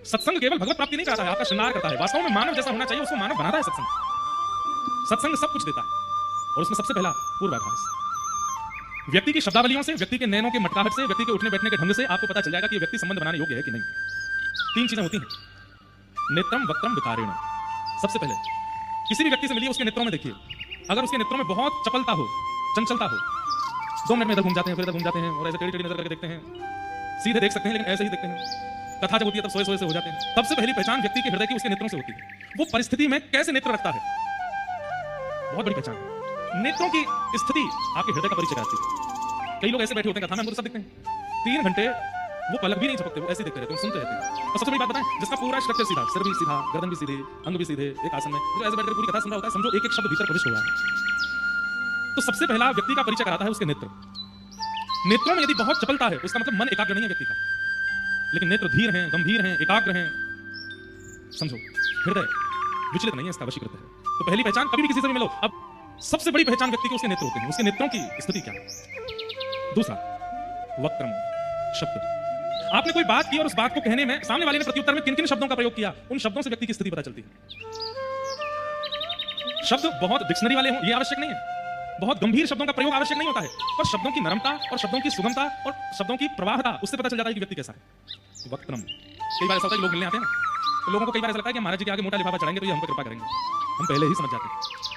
सत्संग केवल भगवत प्राप्ति नहीं कराता है, आपका श्रृंगार करता है। वास्तव में मानव जैसा होना चाहिए उसको मानव बनाता है सत्संग। सत्संग सब कुछ देता है और उसमें सबसे पहला पूर्वाभास। व्यक्ति की शब्दावलियों से, व्यक्ति के नैनों के मटकाहट से, व्यक्ति के उठने बैठने के ढंग से आपको पता चल जाएगा कि व्यक्ति संबंध बनाने योग्य है कि नहीं। तीन चीजें होती हैं, नेत्रम वक्त्रम विकारेण। सबसे पहले किसी भी व्यक्ति से मिलिए, उसके नेत्रों में देखिए, अगर उसके नेत्रों में बहुत चपलता हो, चंचलता हो, 2 मिनट में इधर घूम जाते हैं, फिर इधर घूम जाते हैं और ऐसे टेढ़ी टेढ़ी नजर करके देखते हैं, सीधे देख सकते हैं लेकिन ऐसे ही देखते हैं, कथा जब होती है तब सोए सोए से हो जाते हैं। सबसे पहली पहचान व्यक्ति के हृदय की उसके नेत्रों से होती है। वो परिस्थिति में कैसे नेत्र रखता है, बहुत बड़ी पहचान। नेत्रों की स्थिति आपके हृदय का परिचय कराती है। कई लोग ऐसे बैठे होते हैं कथा में, हमको तो सब दिखते हैं, 3 घंटे वो पलक भी नहीं झपकते, वो ऐसे देखते रहते हैं, सुनते रहते हैं। और सबसे बड़ी बात बताएं, जिसका पूरा स्ट्रक्चर सीधा, सिर भी सीधा, गर्दन भी सीधे, अंग भी सीधे, एक आसन में, तो ऐसे बैठकर पूरी कथा सुन रहा होता है, समझो एक एक शब्द भीतर प्रविष्ट हो रहा है। तो सबसे पहला व्यक्ति का परिचय कराता है उसके नेत्र। नेत्रों में यदि बहुत चपलता है उसका मतलब मन एकाग्र नहीं है व्यक्ति का, लेकिन नेत्र धीर हैं, गंभीर हैं, एकाग्र हैं, समझो हृदय विचलित नहीं है, इसका वशीकृत है। तो पहली पहचान, कभी भी किसी से भी मिलो, अब सबसे बड़ी पहचान व्यक्ति की उसके नेत्र होते हैं, उसके नेत्रों की स्थिति क्या है। दूसरा वक्त्रम, शब्द। आपने कोई बात की और उस बात को कहने में सामने वाले ने प्रत्युत्तर में किन किन शब्दों का प्रयोग किया, उन शब्दों से व्यक्ति की स्थिति पता चलती है। शब्द बहुत डिक्शनरी वाले हों ये आवश्यक नहीं है, बहुत गंभीर शब्दों का प्रयोग आवश्यक नहीं होता है, पर शब्दों की नरमता और शब्दों की सुगमता और शब्दों की प्रवाहता, उससे पता चल जाता है कि व्यक्ति कैसा है। वक्त्रम। कई बार ऐसा होता है कि लोग मिलने आते हैं ना, तो लोगों को कई बार ऐसा लगता है कि महाराज जी के आगे मोटा लिफाफा चढ़ाएंगे तो ये हम पर कृपा करेंगे। हम पहले ही समझ जाते हैं,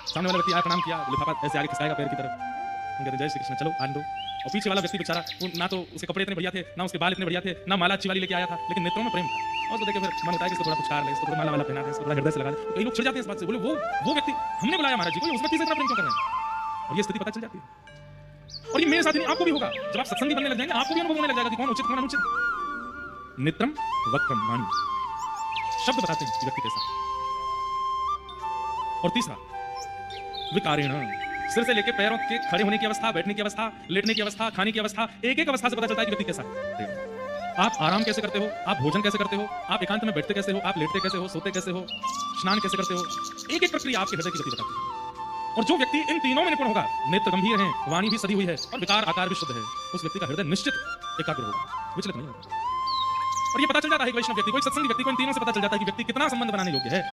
सामने वाला व्यक्ति आया, प्रणाम किया, लिफाफा ऐसे आगे खिसकाएगा पैर की तरफ, हम कहते हैं जय श्री कृष्ण, चलो आने दो। और पीछे वाला व्यक्ति बेचारा, ना तो उसके कपड़े इतने बढ़िया थे, ना उसके बाल इतने बढ़िया थे, ना माला अच्छी वाली लेके आया था, लेकिन नेत्रों में प्रेम था। और उसको देखे फिर मन होता है कि इसको थोड़ा पुचकार ले, इसको थोड़ा माला वाला पहना दे, इसको थोड़ा हृदय से लगा दे। तो कई लोग छिड़ जाते हैं इस बात से, बोले वो व्यक्ति हमने बुलाया महाराज जी को, उस व्यक्ति से इतना प्रेम क्यों कर रहे हैं, और ये स्थिति पता चल जाती है। और ये मेरे साथ ही नहीं, आपको भी होगा, जब आप सत्संगी बनने लग जाएंगे आपको भी अनुभव होने लग जाएगा कि कौन उचित कौन अनुचित। नेत्रम वक्त्रम वाणी, शब्द बताते हैं व्यक्ति कैसा। और तीसरा विकारेण, सिर से लेकर पैरों के खड़े होने की अवस्था, बैठने की अवस्था, लेटने की अवस्था, खाने की अवस्था, एक एक अवस्था से पता चलता है कि व्यक्ति कैसा है। आप आराम कैसे करते हो, आप भोजन कैसे करते हो, आप एकांत में बैठते कैसे हो, आप लेटते कैसे हो, सोते कैसे हो, स्नान कैसे करते हो, एक एक प्रक्रिया आपके हृदय की गति बताती है। और जो व्यक्ति इन तीनों में निपुण होगा, नेत्र गंभीर हैं, वाणी भी सदी हुई है और विकार आकार भी शुद्ध है, उस व्यक्ति का हृदय निश्चित एकाग्र होगा, विचलित नहीं होगा। और ये पता चल जाता है वैष्णव व्यक्ति को, एक सत्संगी व्यक्ति को इन तीनों से पता चल जाता है कि व्यक्ति कितना संबंध बनाने योग्य है।